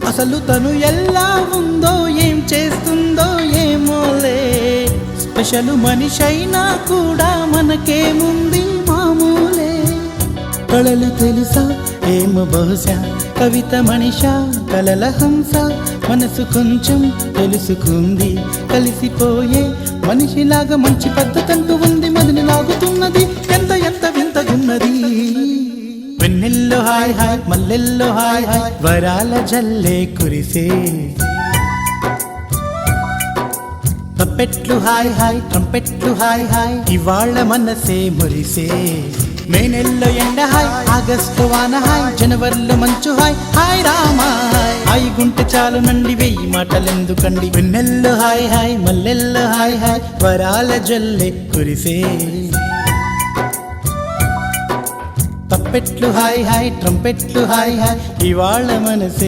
అసలు తను ఎలా ఉందో ఏం చేస్తుందో ఏమోలే. స్పెషల్ మనిషైనా కూడా మనకేముంది మామూలే. కళలు తెలుసా ఏమో బహుశా, కవిత మనిషా కలల హంస. మనసు కొంచెం తెలుసుకుంది, కలిసిపోయే మనిషిలాగా మంచి పద్ధతంటూ ఉంది. మదిని లాగుతున్నది ఎంత ఎంత వింతగున్నది. వెన్నెల్లో హాయ్ హాయ్, మల్లెల్లో హాయ్ హాయ్, వరాల జల్లే కురిసే. తప్పెట్లు హాయ్ హాయ్, ట్రంపెట్లు హాయ్ హాయ్, ఇవాళ మనసే మురిసే. మే నెలలో ఎండ హాయ్, ఆగస్టు వాన హాయ్, జనవరిలో మంచు హాయ్, హాయ్ రామా హాయ్. హాయ్ గుంటె చాలు నండి, వెయ్యి మాటలెందుకండి. వెన్నెల్లో హాయ్ హాయ్, మల్లెల్లో హాయ్ హాయ్, వరాల జల్లే కురిసే. తప్పెట్లు హాయ్ హాయ్, ట్రంపెట్లు హాయ్ హాయ్, ఇవాళ మనసే